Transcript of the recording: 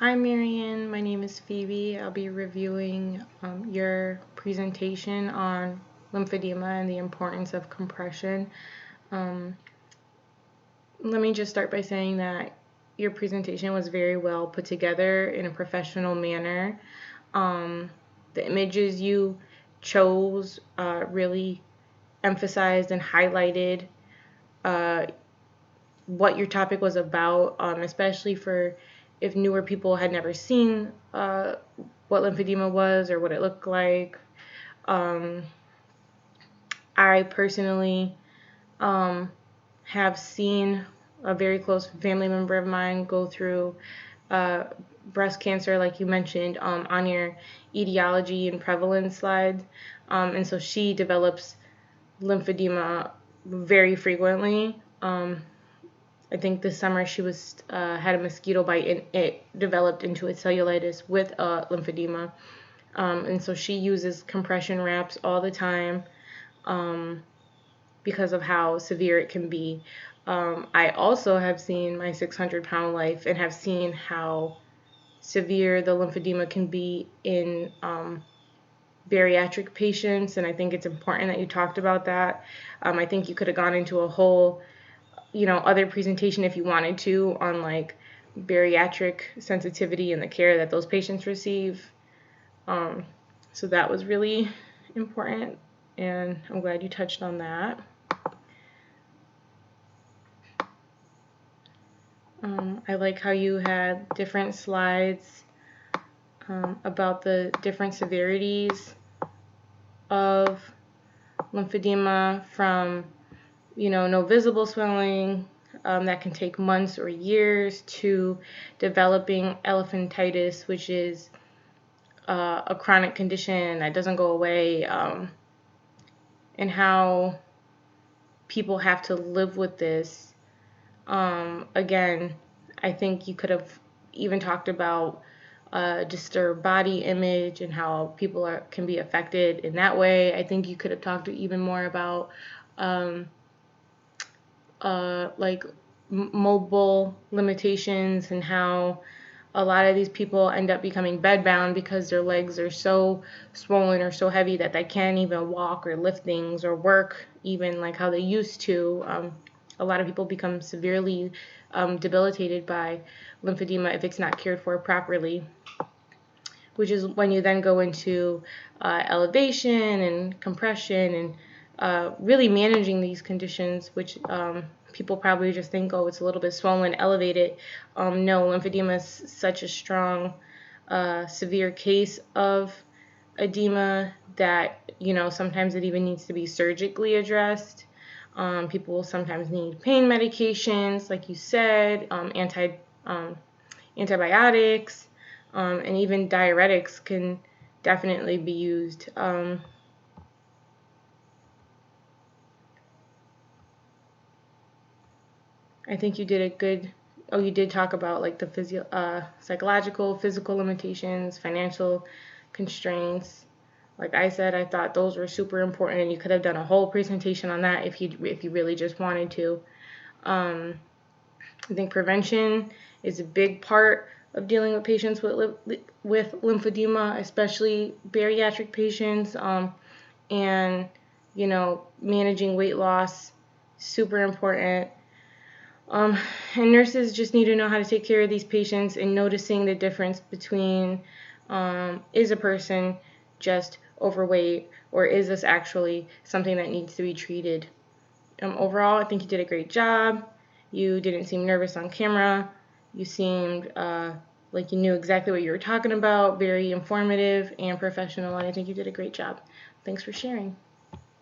Hi Marian, my name is Phoebe. I'll be reviewing your presentation on lymphedema and the importance of compression. Let me just start by saying that your presentation was very well put together in a professional manner. The images you chose really emphasized and highlighted what your topic was about, especially for if newer people had never seen what lymphedema was or what it looked like. I personally have seen a very close family member of mine go through breast cancer, like you mentioned on your etiology and prevalence slide. And so she develops lymphedema very frequently. I think this summer she was had a mosquito bite and it developed into a cellulitis with lymphedema. And so she uses compression wraps all the time because of how severe it can be. I also have seen my 600-pound life and have seen how severe the lymphedema can be in bariatric patients, and I think it's important that you talked about that. I think you could have gone into a whole other presentation if you wanted to on like bariatric sensitivity and the care that those patients receive. So that was really important, and I'm glad you touched on that. I like how you had different slides about the different severities of lymphedema, from no visible swelling that can take months or years to developing elephantitis, which is a chronic condition that doesn't go away, and how people have to live with this. Again, I think you could have even talked about disturbed body image and how people can be affected in that way. I think you could have talked even more about like mobile limitations and how a lot of these people end up becoming bedbound because their legs are so swollen or so heavy that they can't even walk or lift things or work even like how they used to. A lot of people become severely debilitated by lymphedema if it's not cared for properly, which is when you then go into elevation and compression and really managing these conditions, which people probably just think, oh, it's a little bit swollen, elevate it. No, lymphedema is such a strong, severe case of edema that, sometimes it even needs to be surgically addressed. People will sometimes need pain medications, like you said, antibiotics, and even diuretics can definitely be used. I think you did a good. Oh, you did talk about like the psychological, physical limitations, financial constraints. Like I said, I thought those were super important, and you could have done a whole presentation on that if you really just wanted to. I think prevention is a big part of dealing with patients with lymphedema, especially bariatric patients, and managing weight loss, super important. And nurses just need to know how to take care of these patients and noticing the difference between is a person just overweight or is this actually something that needs to be treated. Overall, I think you did a great job. You didn't seem nervous on camera. You seemed like you knew exactly what you were talking about, very informative and professional, and I think you did a great job. Thanks for sharing.